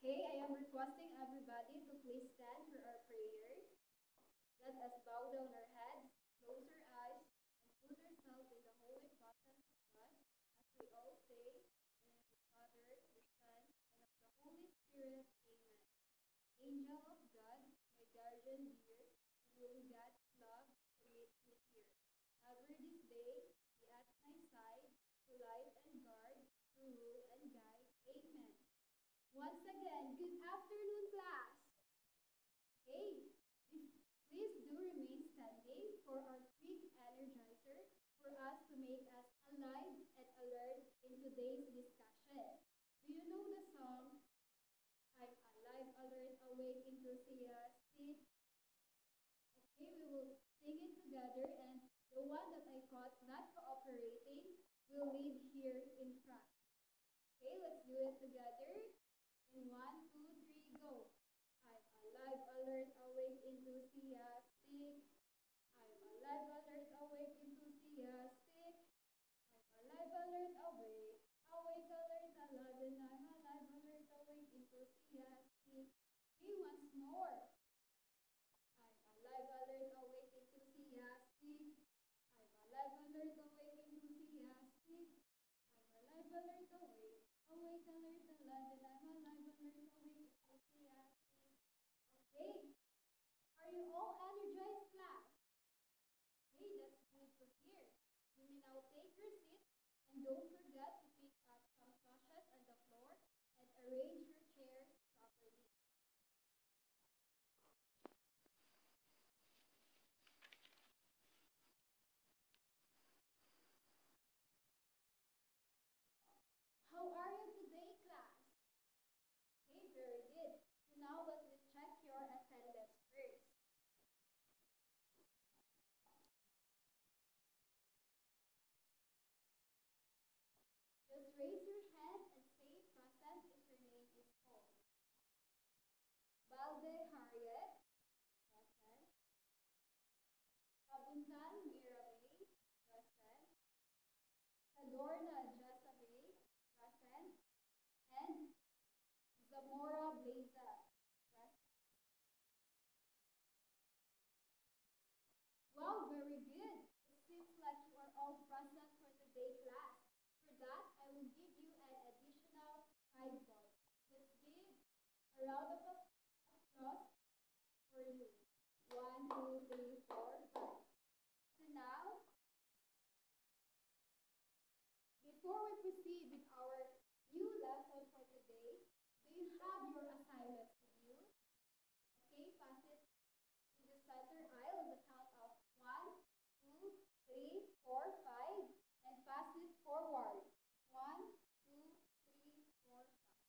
Okay, I am requesting everybody to please stand for our prayer. Let us bow down our heads, close our eyes, and put ourselves in the holy presence of God as we all say, in the name of the Father, the Son, and of the Holy Spirit. Amen. Angel of God, my guardian dear, to whom God's love permits me here. Ever this day, be at my side, to light and guard, to rule and guide. Amen. Once again, good afternoon, class. Hey, please do remain standing for our quick energizer for us to make us alive and alert in today's discussion. Do you know the song, I'm alive, alert, awake, enthusiastic? Okay, we will sing it together, and the one that I caught not cooperating will lead here in front. Okay, let's do it together. In one, two, three, go. I'm alive, alert, awake, enthusiastic. I'm alive, alert, awake, enthusiastic. I'm alive, alert, awake. Awake, alert, alive, and I'm alive, alert, awake, enthusiastic. Okay, once more. I'm alive, alert, awake, enthusiastic. I'm alive, alert, awake, enthusiastic. I'm alive, alert, awake. Awake, alert, alive, and I'm alive, alert, awake, enthusiastic. Okay, are you all energized, class? Hey, that's good to hear. You may now take your seat and don't forget to pick up some brushes on the floor and arrange your chairs properly. How are you today, class? Okay, very good. So now let me check your attendance first. Just raise your hand and say present if your name is called. Balde Harriet, present. Kabuntan Mirabay, present. Cadorna Jasabay, present. And Zamora Blaza, present. Wow, very good. It seems like you are all present for today class. For that, I will give you an additional 5 points. Let's give a round of applause for you. One, two, three, four, five. So now, before we proceed with our new lesson for today, do you have your assignments with you? Okay, pass it in the center aisle on the count of one, two, three, four, five, and pass it forward. One, two, three, four, five.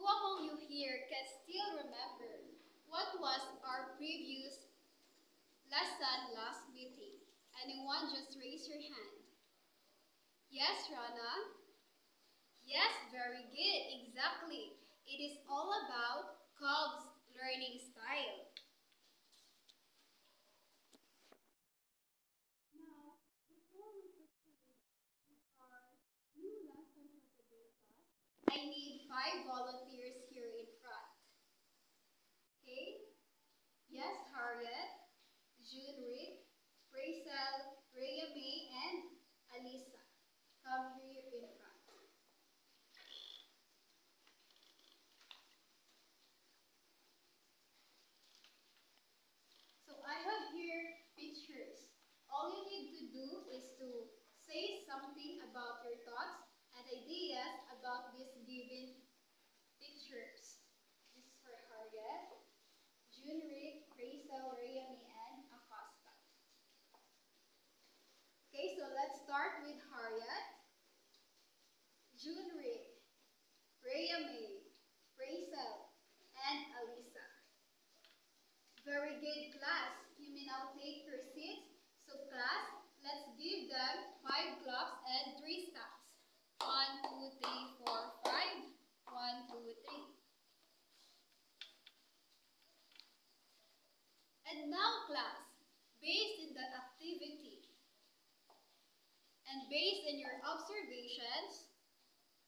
Who among you here can still remember what was our previous lesson last meeting? Anyone just raise your hand. Yes, Rana? Yes, very good, exactly. It is all about Cobb's learning style. Now, before we proceed with our new lesson for today class, I need 5 volunteers here in front. Okay? Yes, Harriet, Junrick, Rachel, Rhea May, and Alisa. Come here in front. So I have here pictures. All you need to do is to say something about your thoughts and ideas about these given pictures. This is for Harriet, Junrick, Rachel, Rayami, and Acosta. Okay, so let's start with Harriet, Junrick, Rayami, Rachel, and Alisa. Very good, class. You may now take your seats. So class, let's give them 5 claps and 3 stamps. 1, 2, 3, 4, 5. 1, 2, 3. And now class, based in the activity and based on your observations,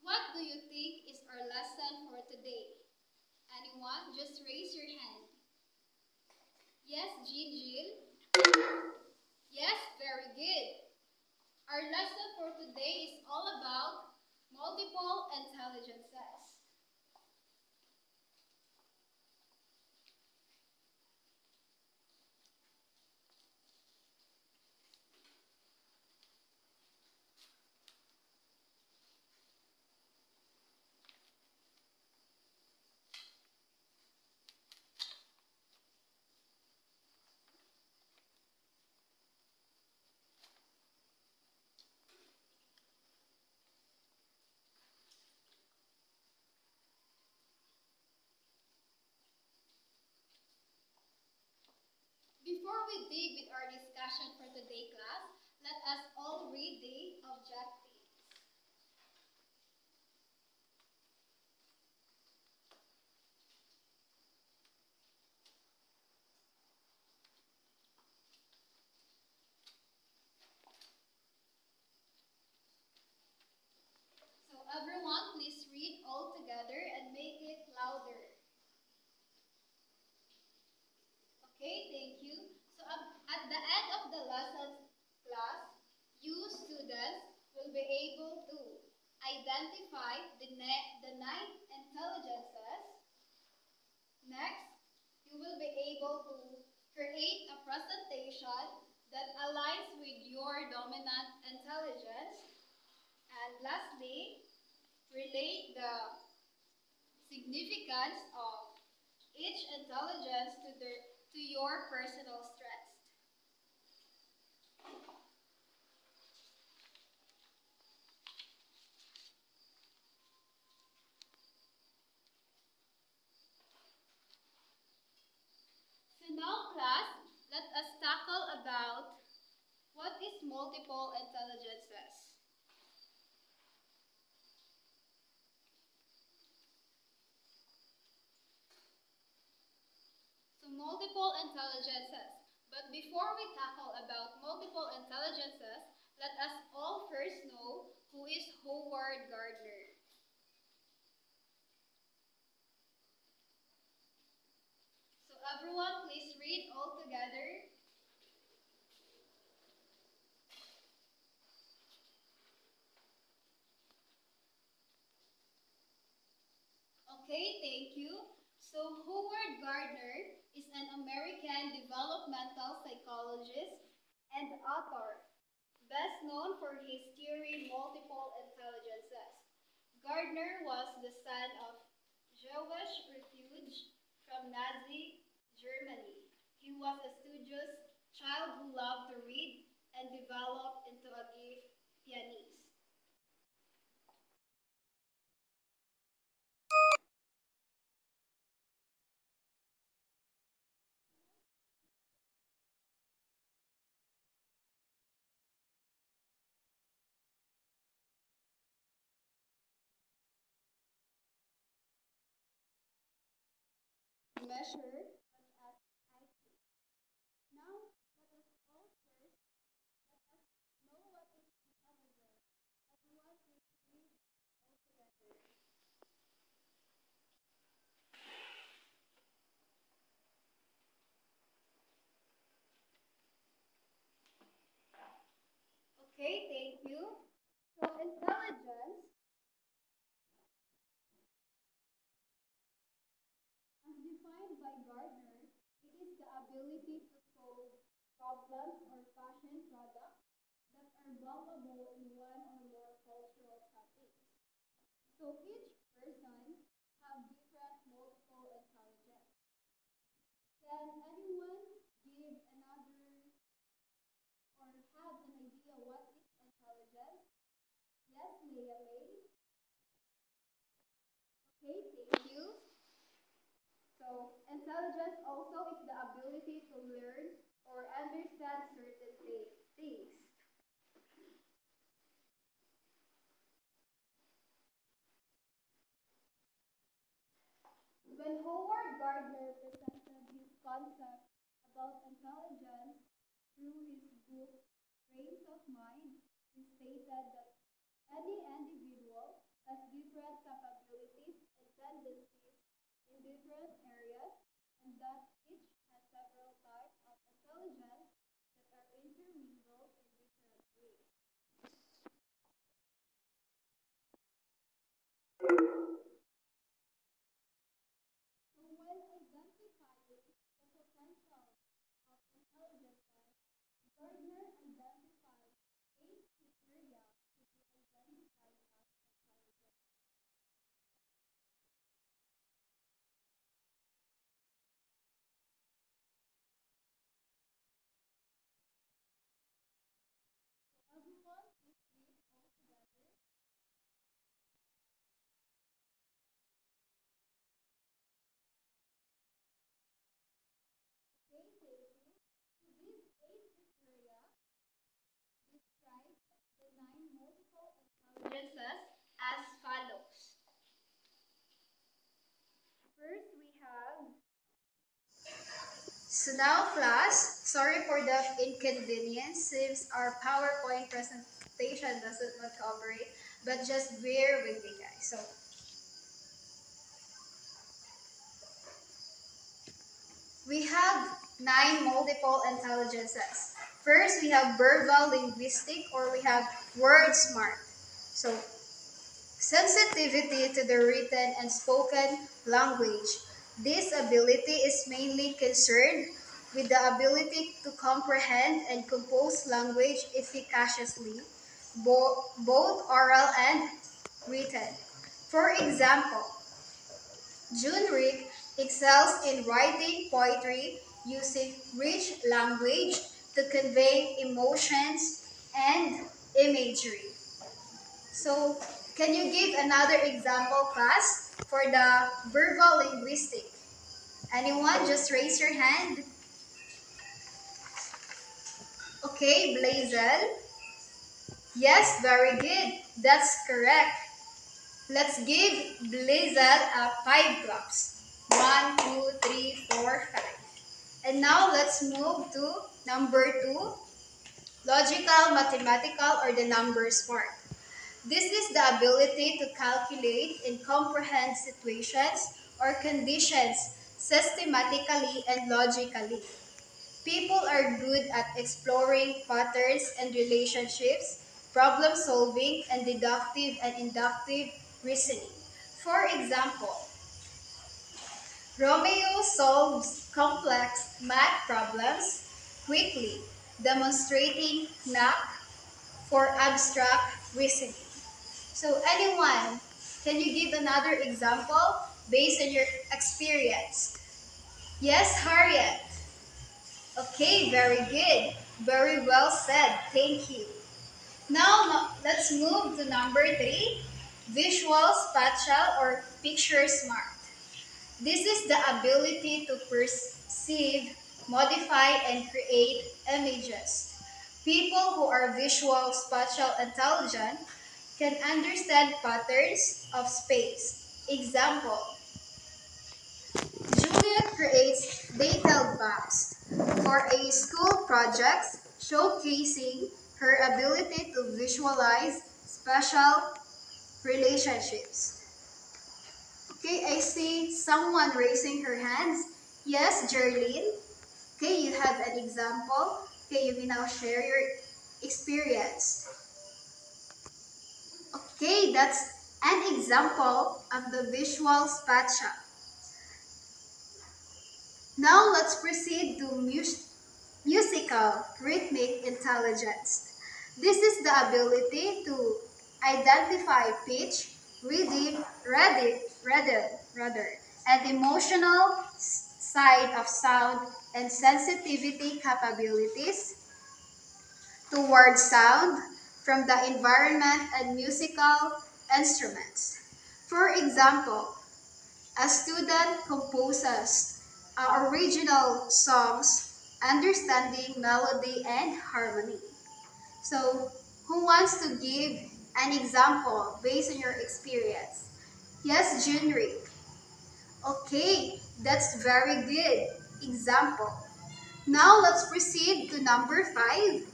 what do you think is our lesson for today? Anyone? Just raise your hand. Yes, Jean-Jill? Yes, very good. Our lesson for today is all about multiple intelligences. Before we dig with our discussion for today, class, let us all read the objectives. So everyone, please read all together and make it louder. Okay, thank you. So at the end of the lesson, class, you students will be able to identify the 9 intelligences. Next, you will be able to create a presentation that aligns with your dominant intelligence. And lastly, relate the significance of each intelligence to your personal strengths. So now, class, let us tackle about what is multiple intelligences. So multiple intelligences. But before we tackle about multiple intelligences, let us all first know who is Howard Gardner. So everyone, please read all together. Okay, thank you. So Howard Gardner is an American developmental psychologist and author, best known for his theory multiple intelligences. Gardner was the son of Jewish refugees from Nazi Germany. He was a studious child who loved to read and developed into a gifted pianist. measure such as IQ. Now, let us all first let us know what is intelligence. Everyone, please read all together. Okay, thank you. So, intelligence, as defined by Gardner, it is the ability to solve problems or fashion products that are valuable in one or more cultural settings. So, each person have different multiple intelligence. Can anyone give another or have an idea what is intelligence? Yes, Leah May. Okay, thank you. So, intelligence also is the ability to learn or understand certain things. When Howard Gardner presented his concept about intelligence through his book Frames of Mind, he stated that any individual has different capabilities and tendencies in different areas, and that each has several types of intelligence that are intermingled in different ways. So when identifying the potential of intelligences, Gardner identified 8 criteria to be identified as intelligent. So everyone, please read all together. Okay, thank you. So these 8 criteria describe the 9 multiple intelligences as follows. First, we have. So now class, sorry for the inconvenience since our PowerPoint presentation doesn't not cooperate, but just bear with me guys. So we have 9 multiple intelligences. First, we have verbal linguistic or we have word smart. So sensitivity to the written and spoken language. This ability is mainly concerned with the ability to comprehend and compose language efficaciously, both oral and written. For example, Junrik excels in writing poetry using rich language to convey emotions and imagery. So, can you give another example, class, for the verbal linguistic? Anyone, just raise your hand. Okay, Blazel. Yes, very good. That's correct. Let's give Blazel a 5 claps. 1, 2, 3, 4, 5. And now let's move to number 2, logical, mathematical, or the numbers part. This is the ability to calculate and comprehend situations or conditions systematically and logically. People are good at exploring patterns and relationships, problem solving, and deductive and inductive reasoning. For example, Romeo solves complex math problems quickly, demonstrating knack for abstract reasoning. So anyone, can you give another example based on your experience? Yes, Harriet. Okay, very good. Very well said. Thank you. Now, let's move to number 3, visual, spatial, or picture smart. This is the ability to perceive, modify, and create images. People who are visual, spatial intelligent can understand patterns of space. Example, Julie Juliet creates detailed maps for a school project showcasing her ability to visualize special relationships. Okay, I see someone raising her hands. Yes, Jerlyn. Okay, you have an example. Okay, you may now share your experience. Okay, that's an example of the visual spatial. Now let's proceed to musical rhythmic intelligence. This is the ability to identify pitch, rhythm, and emotional side of sound and sensitivity capabilities toward sound from the environment and musical instruments. For example, a student composes original songs, understanding melody and harmony. So, who wants to give an example based on your experience? Yes, Junri. Okay, that's very good example. Now let's proceed to number 5,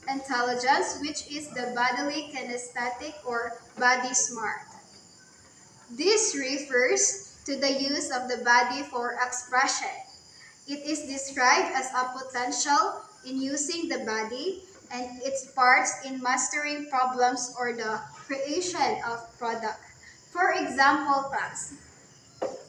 intelligence, which is the bodily kinesthetic or body smart. This refers to the use of the body for expression. It is described as a potential in using the body and its parts in mastering problems or the creation of product. For example, class,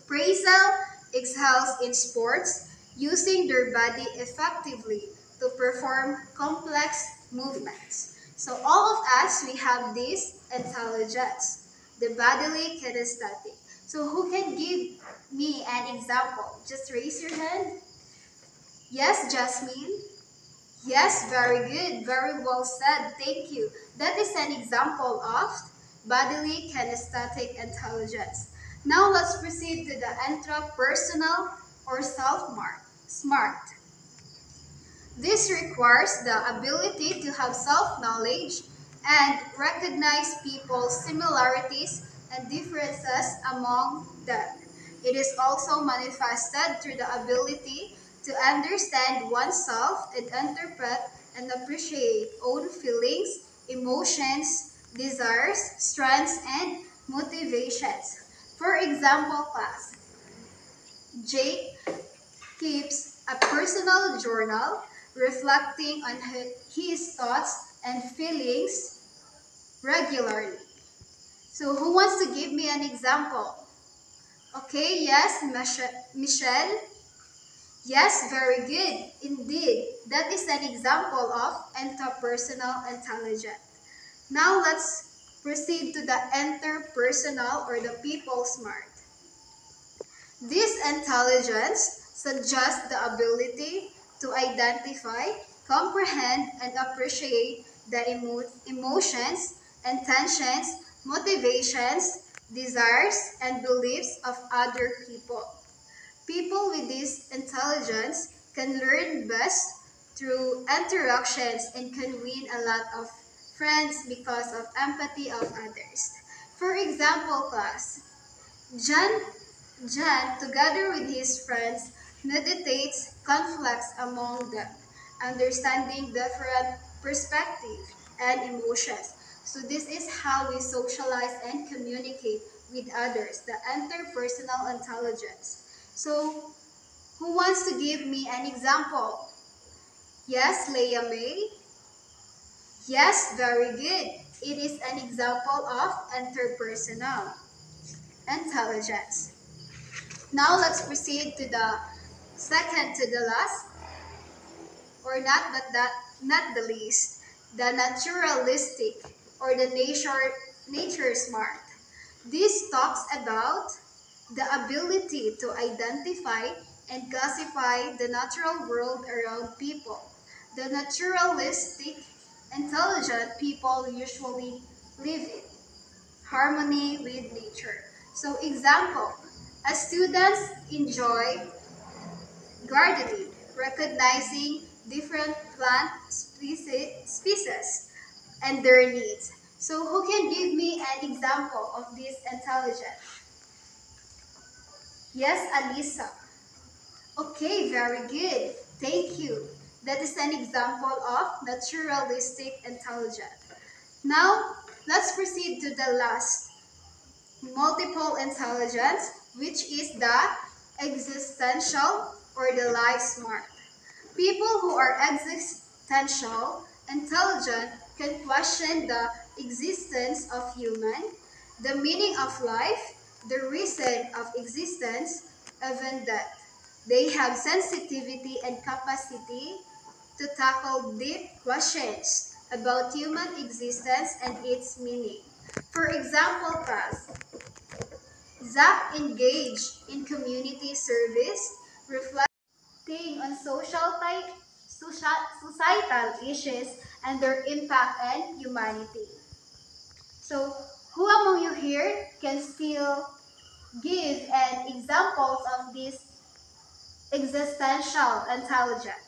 Praisel excels in sports using their body effectively to perform complex movements. So all of us, we have this intelligence, the bodily kinesthetic. So who can give me an example? Just raise your hand. Yes, Jasmine. Yes, very good. Very well said. Thank you. That is an example of bodily kinesthetic intelligence. Now let's proceed to the intrapersonal or smart. This requires the ability to have self-knowledge and recognize people's similarities and differences among them. It is also manifested through the ability to understand oneself and interpret and appreciate own feelings, emotions, desires, strengths, and motivations. For example, class, Jake keeps a personal journal reflecting on his thoughts and feelings regularly. So who wants to give me an example? Okay, yes, Michelle. Yes, very good. Indeed, that is an example of interpersonal intelligence. Now let's proceed to the interpersonal or the people smart. This intelligence suggests the ability to identify, comprehend, and appreciate the emotions, intentions, motivations, desires, and beliefs of other people. People with this intelligence can learn best through interactions and can win a lot of friends because of empathy of others. For example, class, John together with his friends, meditates conflicts among them, understanding different perspectives and emotions. So this is how we socialize and communicate with others, the interpersonal intelligence. So who wants to give me an example? Yes, Leah May? Yes, very good. It is an example of interpersonal intelligence. Now let's proceed to the second to the last, or not the least, the naturalistic or the nature smart. This talks about the ability to identify and classify the natural world around people. The naturalistic, intelligent people usually live in harmony with nature. So example, as students enjoy gardening, recognizing different plant species and their needs. So who can give me an example of this intelligence? Yes, Alisa. Okay, very good. Thank you. That is an example of naturalistic intelligence. Now, let's proceed to the last, multiple intelligence, which is the existential or the life smart. People who are existential intelligent can question the existence of human, the meaning of life, the reason of existence, even death. They have sensitivity and capacity to tackle deep questions about human existence and its meaning. For example, class, Zach engaged in community service, reflecting on societal issues and their impact on humanity. So, who among you here can still give an examples of this existential intelligence?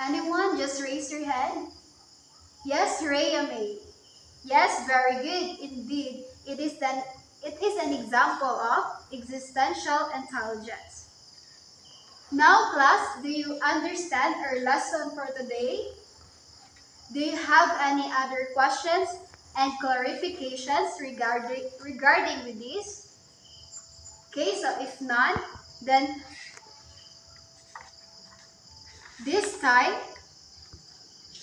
Anyone? Just raise your hand. Yes, Rhea May. Yes, very good indeed. It is an example of existential intelligence. Now, class, do you understand our lesson for today? Do you have any other questions and clarifications regarding with this? Okay, so if none, then this time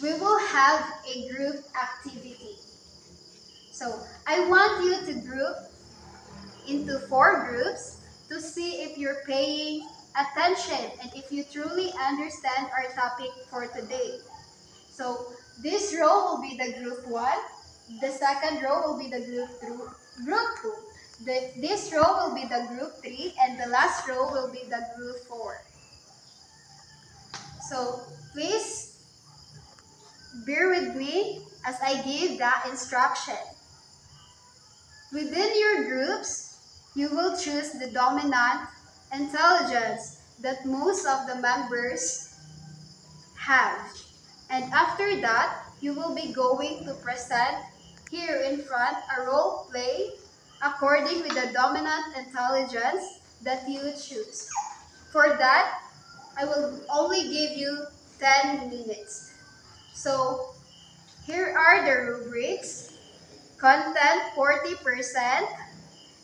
we will have a group activity. So I want you to group into 4 groups to see if you're paying attention and if you truly understand our topic for today. So this row will be the group 1, the second row will be the group 2, this row will be the group 3, and the last row will be the group 4. So please bear with me as I give the instruction. Within your groups, you will choose the dominant intelligence that most of the members have. And after that, you will be going to present here in front a role play according with the dominant intelligence that you choose. For that, I will only give you 10 minutes. So, here are the rubrics. Content 40%,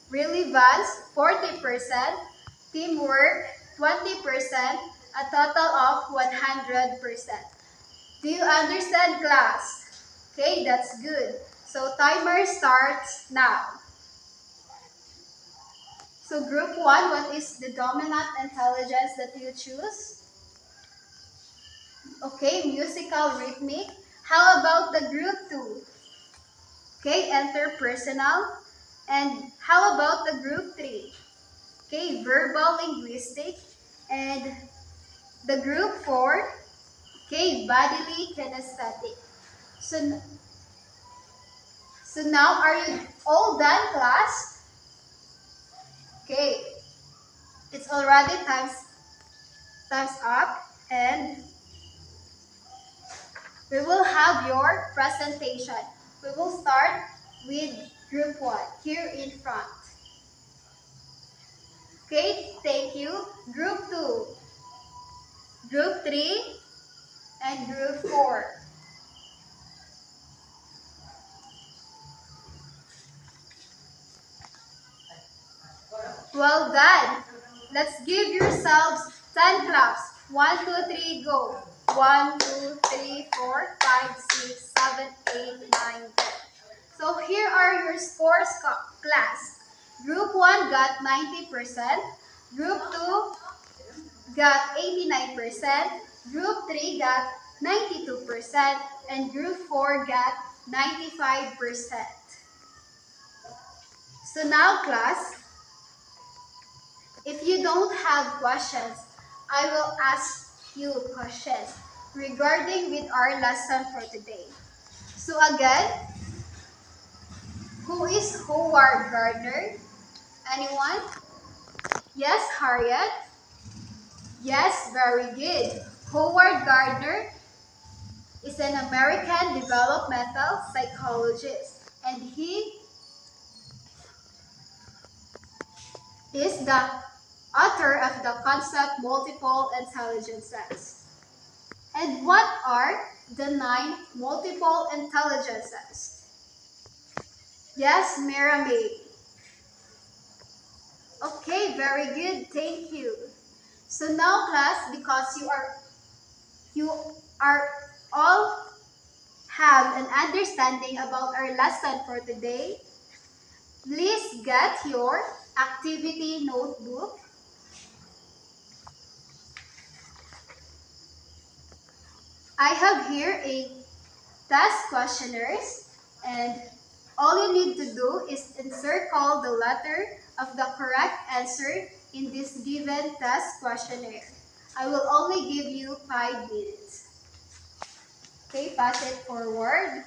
relevance 40%, teamwork 20%, a total of 100%. Do you understand, class? Okay, that's good. So timer starts now. So group 1, what is the dominant intelligence that you choose? Okay, musical rhythmic. How about the group 2? Okay, interpersonal. And how about the group 3? Okay, verbal linguistic. And the group 4, okay, bodily kinesthetic. So now, are you all done, class? Okay, it's already time's up, and we will have your presentation. We will start with group 1 here in front. Okay, thank you. Group 2, group 3, and group 4. Well done. Let's give yourselves 10 claps. 1, 2, 3, go. 1, 2, 3, 4, 5, 6, 7, 8, 9, 10. So here are your scores, class. Group 1 got 90%. Group 2 got 89%. Group 3 got 92%. And Group 4 got 95%. So now, class, if you don't have questions, I will ask you questions regarding with our lesson for today. So again, who is Howard Gardner? Anyone? Yes, Harriet? Yes, very good. Howard Gardner is an American developmental psychologist, and he is the author of the concept multiple intelligences. And what are the 9 multiple intelligences? Yes, Mary. Okay, very good. Thank you. So now, class, because you are all have an understanding about our lesson for today, please get your activity notebook. I have here a test questionnaires, and all you need to do is encircle the letter of the correct answer in this given test questionnaire. I will only give you 5 minutes. Okay, pass it forward,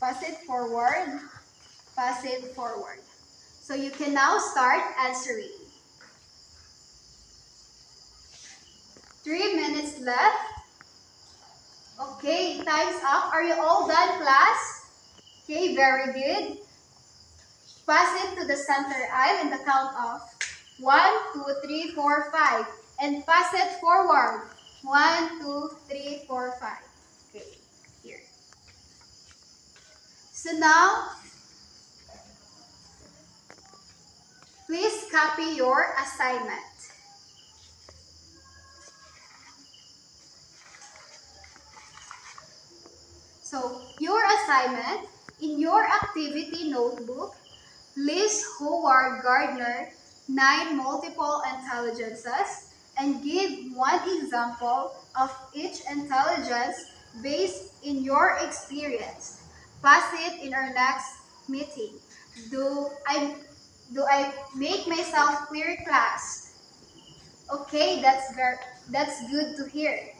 pass it forward, pass it forward. So you can now start answering. 3 minutes left. Okay, time's up. Are you all done, class? Okay, very good. Pass it to the center aisle in the count of 1, 2, 3, 4, 5. And pass it forward. 1, 2, 3, 4, 5. Okay, here. So now, please copy your assignment. So, your assignment, in your activity notebook, list Howard Gardner 9 multiple intelligences and give one example of each intelligence based in your experience. Pass it in our next meeting. Do I make myself clear, class? Okay, that's good to hear.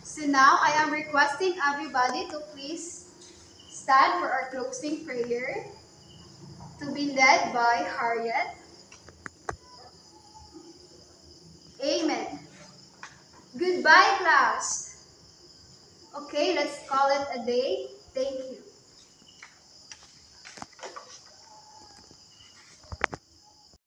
So now I am requesting everybody to please stand for our closing prayer to be led by Harriet. Amen. Goodbye, class. Okay, let's call it a day. Thank you.